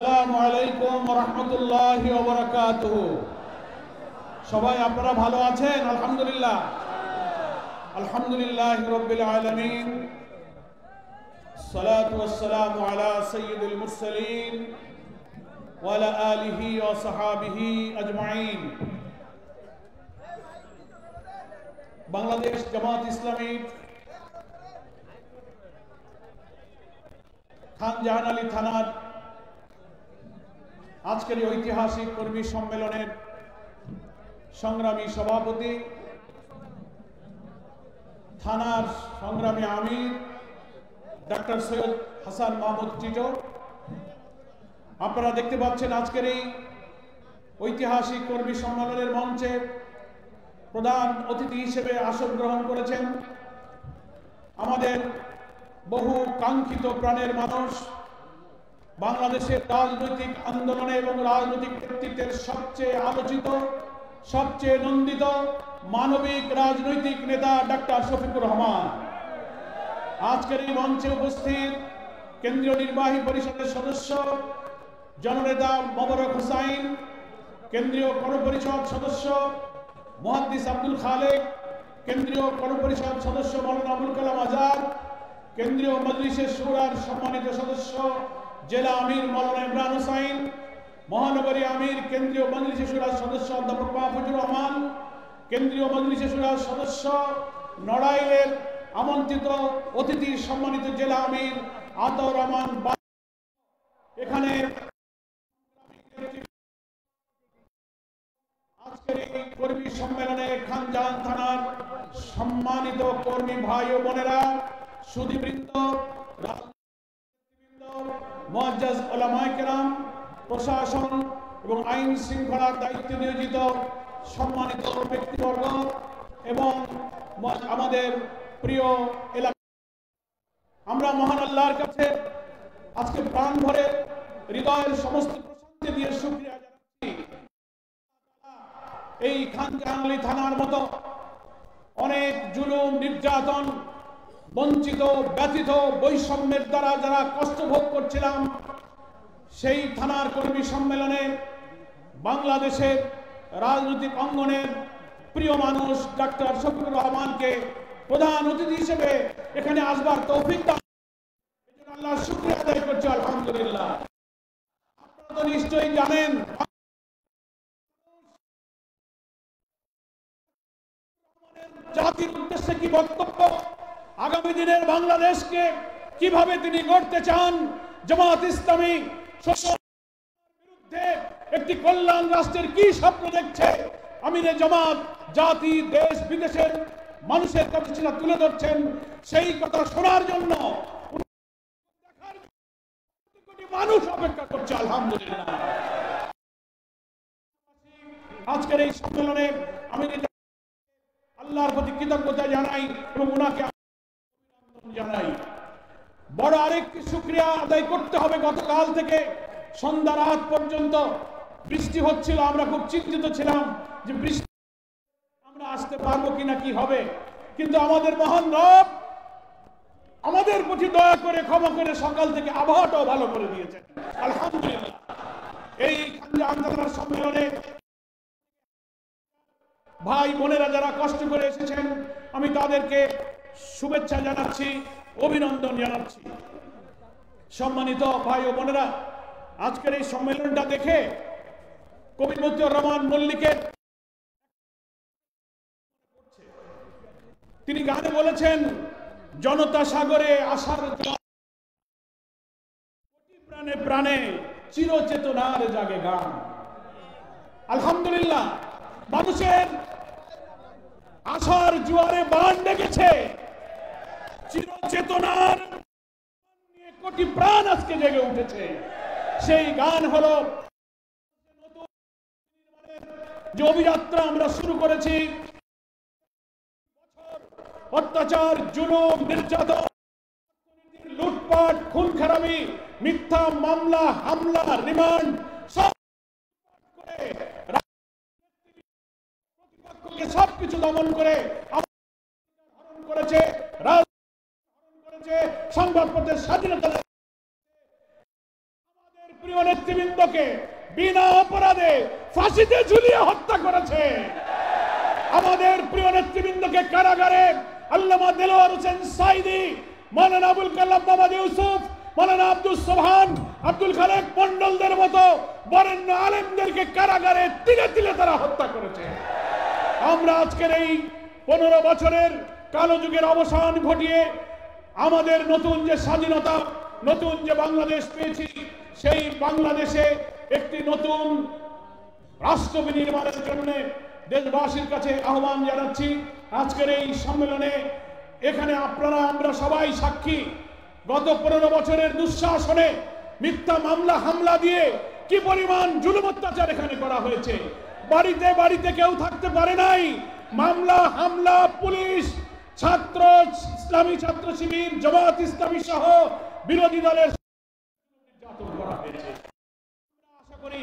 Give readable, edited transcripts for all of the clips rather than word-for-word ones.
আসসালামু আলাইকুম ওয়া রাহমাতুল্লাহি ওয়া বারাকাতুহু। সবাই আপনারা ভালো আছেন? আলহামদুলিল্লাহ। আলহামদুলিল্লাহি রাব্বিল আলামিন। সালাতু ওয়াসসালামু আলা সাইয়্যিদিল মুরসালিন ওয়া আলা আলিহি ওয়া সাহাবিহি আজমাইন। বাংলাদেশ জামাত ইসলামী খান জাহান আলী থানার আজকের এই ঐতিহাসিক কর্মী সম্মেলনের সংগ্রামী সভাপতি, থানার সংগ্রামী আমির ডাক্তার সৈয়দ হাসান মাহমুদ টিটো, আপনারা দেখতে পাচ্ছেন আজকের এই ঐতিহাসিক কর্মী সম্মেলনের মঞ্চে প্রধান অতিথি হিসেবে আসন গ্রহণ করেছেন আমাদের বহু কাঙ্ক্ষিত প্রাণের মানুষ, বাংলাদেশের রাজনৈতিক আন্দোলনে এবং রাজনৈতিক নেতৃত্বের সবচেয়ে আলোচিত, সবচেয়ে নন্দিত মানবিক রাজনৈতিক নেতা ডাক্তার শফিকুর রহমান। আজকের এই মঞ্চে উপস্থিত কেন্দ্রীয় নির্বাহী পরিষদের সদস্য জননেতা মোবারক হোসাইন, কেন্দ্রীয় গণপরিষদ সদস্য মুহাদ্দিস আব্দুল খালেক, কেন্দ্রীয় গণপরিষদ সদস্য মাওলানা আবুল কালাম আজাদ, কেন্দ্রীয় মজলিসে শুরার সম্মানিত সদস্য জেলা আমির মাওলানা ইমরান হোসাইন, মহানগরী আমির কেন্দ্রীয় মজলিসে শুরার সদস্য অধ্যাপক মাহফুজুর রহমান, কেন্দ্রীয় মজলিসে শুরার সদস্য নড়াইলের আমন্ত্রিত অতিথি সম্মানিত জেলা আমির আতাউর রহমান, এখানে আজকের এই কর্মী সম্মেলনে খান জাহান থানার সম্মানিত কর্মী ভাই ও বোনেরা, সুধীবৃন্দ, মুআজ্জাজ উলামায়ে কেরাম, প্রশাসন এবং আইন শৃঙ্খলার দায়িত্বে নিয়োজিত সম্মানিত ব্যক্তিবর্গ এবং আমাদের প্রিয় এলাকা, আমরা মহান আল্লাহর কাছে আজকে প্রাণ ভরে হৃদয়ের সমস্ত প্রশান্তি দিয়ে শুকরিয়া জানাচ্ছি। এই খান জাহান আলী থানার মতো অনেক জুলুম, নির্যাতন, বঞ্চিত, ব্যথিত, বৈষম্যের দ্বারা যারা কষ্ট ভোগ করছিলাম, সেই থানার কর্মী সম্মেলনে বাংলাদেশের রাজনৈতিক অঙ্গনের প্রিয় মানুষ ডাক্তার শফিকুর রহমানকে প্রধান অতিথি হিসেবে এখানে আসবার তৌফিক দান, এজন্য আল্লাহর শুকরিয়া আদায় করছি আলহামদুলিল্লাহ। আপনারা তো নিশ্চয়ই জানেন জাতির উদ্দেশ্যে কি বক্তব্য, আগামী দিনের বাংলাদেশকে কিভাবে তিনি গড়তে চান, জামাত ইসলামী বিরুদ্ধে একটি কল্যাণ রাষ্ট্রের কি স্বপ্ন দেখছে, আমিরে জামাত জাতি দেশ বিদেশের মানুষের কাছে সেটা তুলে ধরছেন। সেই কথা শোনার জন্য মানুষ অপেক্ষা করছে আলহামদুলিল্লাহ। আজকের এই সম্মেলনে আমি আল্লাহর প্রতি কৃতজ্ঞতা জানাই এবং ওনাকে জানাই। বড় আরেকটি শুকরিয়া আদায় করতে হবে, গতকাল থেকে সন্ধ্যা রাত পর্যন্ত বৃষ্টি হচ্ছিল, আমরা খুব চিন্তিত ছিলাম যে বৃষ্টি আমরা আসতে পারবো কিনা, কি হবে, কিন্তু আমাদের মহান রব আমাদের প্রতি দয়া করে ক্ষমা করে সকাল থেকে আবহাওয়াটাও ভালো করে দিয়েছেন আলহামদুলিল্লাহ। এই আন্দোলনের সম্মেলনে ভাই বোনেরা যারা কষ্ট করে এসেছেন, আমি তাদেরকে শুভেচ্ছা জানাচ্ছি, অভিনন্দন জানাচ্ছি। সম্মানিত ভাই ও বোনেরা, আজকের এই সম্মেলনটা দেখে কবি মতিউর রহমান মল্লিকের তিনি গানে বলেছেন, জনতা সাগরে আশার প্রাণে প্রাণে চিরচেতনার জাগে গান। আলহামদুলিল্লাহ, মানুষের আশার জোয়ারে বান ডেকেছে, চিরচেতনার নিয়ে কোটি প্রাণ আজকে জেগে উঠেছে। সেই গান হলো যে অভিযাত্রা আমরা শুরু করেছি, অত্যাচার, জুলুম, নির্যাতন, লুটপাট, খুন খারাপি, মিথ্যা মামলা, হামলা, রিমান্ড সব করে সবকিছু দমন করে করেছে, সংবাদপত্রের স্বাধীনতা প্রিয় নেতৃবৃন্দকে বিনা অপরাধে ফাঁসিতে ঝুলিয়ে হত্যা করেছে। আমাদের প্রিয় নেতৃবৃন্দকে কারাগারে আল্লামা দেলোয়ার হোসেন সাইদি, মাওলানা আবুল কালাম মোহাম্মদ ইউসুফ, মাওলানা আব্দুল সোবহান, আব্দুল খালেক মন্ডলদের মতো বরেণ্য আলেমদেরকে কারাগারে তিলে তিলে তারা হত্যা করেছে। আমরা আজকের এই 15 বছরের কালো যুগের অবসান ঘটিয়ে আমাদের নতুন যে স্বাধীনতা, নতুন যে বাংলাদেশ পেয়েছি, সেই বাংলাদেশে একটি নতুন রাষ্ট্র বিনির্মাণের জন্য দেশবাসীর কাছে আহ্বান জানাচ্ছি। আজকের এই সম্মেলনে এখানে আপনারা আমরা সবাই সাক্ষী, গত 15 বছরের দুঃশাসনে মিথ্যা মামলা হামলা দিয়ে কি পরিমাণ জুলুম অত্যাচার এখানে করা হয়েছে। বাড়িতে বাড়িতে কেউ থাকতে পারে নাই, মামলা হামলা, পুলিশ, ছাত্র, ইসলামী ছাত্র শিবির, জামাত ইসলামী সহ বিরোধী দলের নির্যাতন করা হয়েছে। আশা করি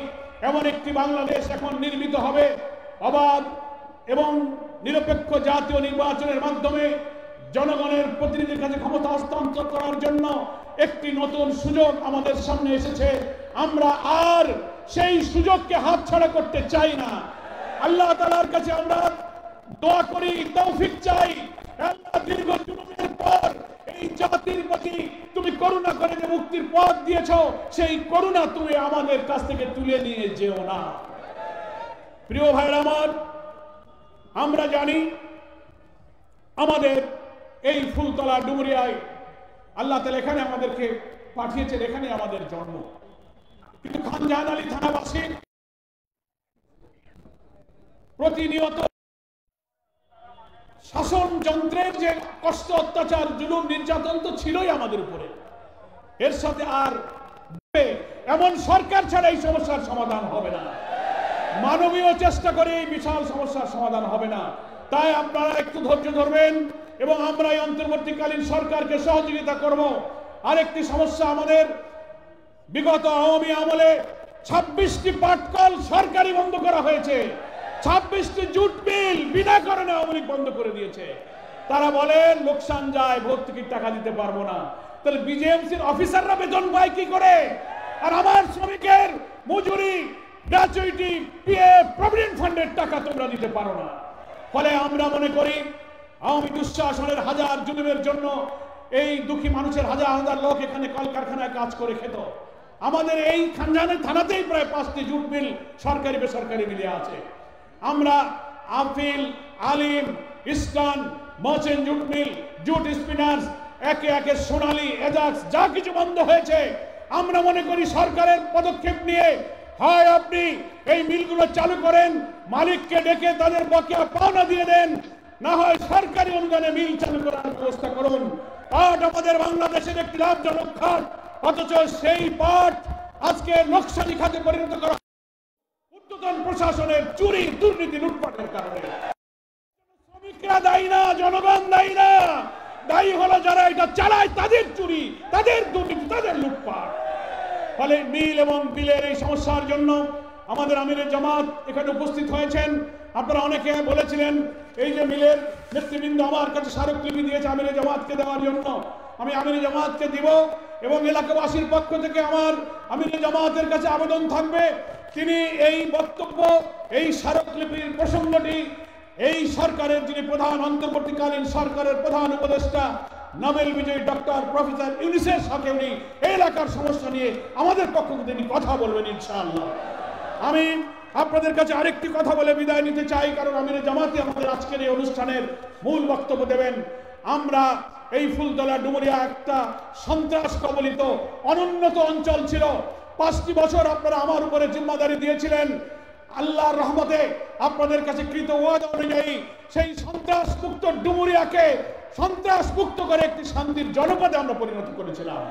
এমন একটি বাংলাদেশ এখন নির্মিত হবে, অবাধ এবং নিরপেক্ষ জাতীয় নির্বাচনের মাধ্যমে জনগণের প্রতিনিধির কাছে ক্ষমতা হস্তান্তর করার জন্য একটি নতুন সুযোগ আমাদের সামনে এসেছে। আমরা আর সেই সুযোগকে হাতছাড়া করতে চাই না। আল্লাহ তাআলার কাছে আমরা দোয়া করি, তৌফিক চাই। আল্লাহ দীর্ঘ জুলুমের পর এই জাতির প্রতি তুমি করুণা করে যে মুক্তির পথ দিয়েছো, সেই করুণা তুমি আমাদের কাছ থেকে তুলে নিয়ে যেও না। প্রিয় ভাইরা আমার, আমরা জানি আমাদের এই ফুলতলা ডুমুরিয়ায় আল্লাহ তাআলা এখানে আমাদেরকে পাঠিয়েছেন, এখানে আমাদের জন্ম। কিন্তু খানজাহান আলী থানাবাসী প্রতিনিয়ত শাসন যন্ত্রের যে কষ্ট, অত্যাচার, জুলুম, নির্যাতন তো ছিলই আমাদের উপরে, এর সাথে আর এমন সরকার ছাড়া এই সমস্যার সমাধান হবে না। মানবীয় চেষ্টা করে এই বিশাল সমস্যার সমাধান হবে না। তাই আপনারা একটু ধৈর্য ধরবেন এবং আমরা এই অন্তর্বর্তীকালীন সরকারকে সহযোগিতা করব। আরেকটি সমস্যা, আমাদের বিগত আওয়ামী আমলে 26টি পাটকল সরকারি বন্ধ করা হয়েছে, 26টি জুট মিল বিনা কারণে আওয়ামী লীগ বন্ধ করে দিয়েছে। তারা বলেন লোকসান যায়, ভর্তুকির টাকা দিতে পারবো না। তাহলে বিজেএমসির অফিসাররা বেতন পায় কি করে? আর আমার শ্রমিকের মজুরি, গ্র্যাচুইটি, পিএফ, প্রভিডেন্ট ফান্ডের টাকা তোমরা দিতে পারো না। ফলে আমরা মনে করি আওয়ামী দুঃশাসনের হাজার জুলুমের জন্য এই দুঃখী মানুষের হাজার হাজার লোক এখানে কলকারখানায় কাজ করে খেত। আমাদের এই খানজাহান থানাতেই প্রায় 5টি জুট মিল সরকারি বেসরকারি মিলে আছে। আমরা Afil, Alim, Eastern, merchant jute mill, jute spinners, একে একে সোনালী, এজাক্স যা কিছু বন্ধ হয়েছে, আমরা মনে করি সরকারের পদক্ষেপ নিয়ে হয় আপনি এই মিলগুলো চালু করেন, মালিককে ডেকে তাদের বকেয়া পাওনা দিয়ে দেন, না হয় সরকারি অনুদানে মিল চালু করার ব্যবস্থা করুন। পাট আমাদের বাংলাদেশের একটি লাভজনক খাত, অথচ সেই পাট আজকে নকশালি খাতে পরিণত করা ঊর্ধ্বতন প্রশাসনের চুরি, দুর্নীতি, লুটপাটের কারণে। শ্রমিকরা দায়ী না, জনগণ দায়ী না, দায়ী হলো যারা এটা চালায়, তাদের চুরি, তাদের দুর্নীতি, তাদের লুটপাট। ফলে মিল এবং বিলের এই সমস্যার জন্য আমাদের আমিরে জামাত এখানে উপস্থিত হয়েছেন। আপনারা অনেকে বলেছিলেন এই যে মিলের নেতৃবৃন্দ আমার কাছে স্মারকলিপি দিয়েছে আমিরে জামাতকে দেওয়ার জন্য, আমি আমিরে জামাতকে দিব এবং এলাকাবাসীর পক্ষ থেকে আমার আমিরে জামাতের কাছে আবেদন থাকবে, তিনি এই বক্তব্য, এই স্মারকলিপির প্রসঙ্গটি এই সরকারের যিনি প্রধান, অন্তর্বর্তীকালীন সরকারের প্রধান উপদেষ্টা নোবেল বিজয়ী ডক্টর প্রফেসর ইউনূসের সাথে উনি এলাকার সমস্যা নিয়ে আমাদের পক্ষ থেকে তিনি কথা বলবেন ইনশাআল্লাহ। আমি আপনাদের কাছে আরেকটি কথা বলে বিদায় নিতে চাই, কারণ আমিরে জামাতি আমাদের আজকের এই অনুষ্ঠানের মূল বক্তব্য দেবেন। আমরা এই ফুলতলা ডুমুরিয়া একটা সন্ত্রাস কবলিত অনুন্নত অঞ্চল ছিল। 5টি বছর আপনারা আমার উপরে জিম্মাদারি দিয়েছিলেন। আল্লাহর রহমতে আপনাদের কাছে কৃত ওয়াদা অনুযায়ী সেই সন্ত্রাস মুক্ত ডুমুরিয়াকে সন্ত্রাস মুক্ত করে একটি শান্তির জনপদে আমরা পরিণত করেছিলাম।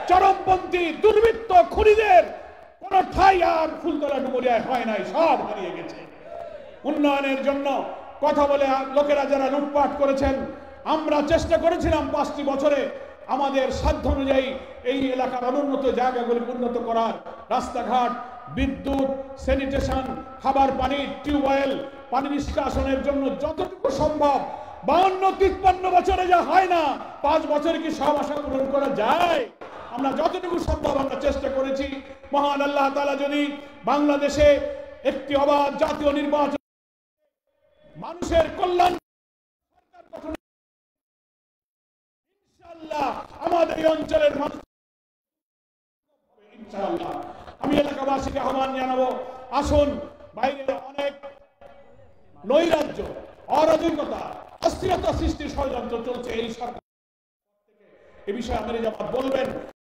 চরমপন্থী, দুর্বৃত্ত, খুনিদের কোন ঠাঁই আর ফুলতলা ডুমুরিয়ায় হয় নাই, সব হারিয়ে গেছে। উন্নয়নের জন্য কথা বলে লোকেরা যারা লুটপাট করেছেন, আমরা চেষ্টা করেছিলাম 5টি বছরে আমাদের সাধ্য অনুযায়ী এই এলাকার অনুন্নত জায়গাগুলি উন্নত করার, রাস্তাঘাট, বিদ্যুৎ, স্যানিটেশন, খাবার পানি, টিউবওয়েল, পানি নিষ্কাশনের জন্য যতটুকু সম্ভব। 52-53 বছরে যা হয় না, 5 বছরে কি সব আশা পূরণ করা যায়? আমরা যতটুকু সম্ভব আমরা চেষ্টা করেছি। মহান আল্লাহ তাআলা যদি বাংলাদেশে একটি অবাধ জাতীয় নির্বাচন, মানুষের কল্যাণ সরকার গঠন, ইনশাআল্লাহ আমাদের এই অঞ্চলের মানুষ, ইনশাআল্লাহ আমি এলাকাবাসীকে আহ্বান জানাবো, আসুন, বাইরে অনেক নৈরাজ্য, অরাজকতা, অস্থিরতা সৃষ্টির ষড়যন্ত্র চলছে, এই সরকার এ বিষয়ে আমির জামাত বলবেন।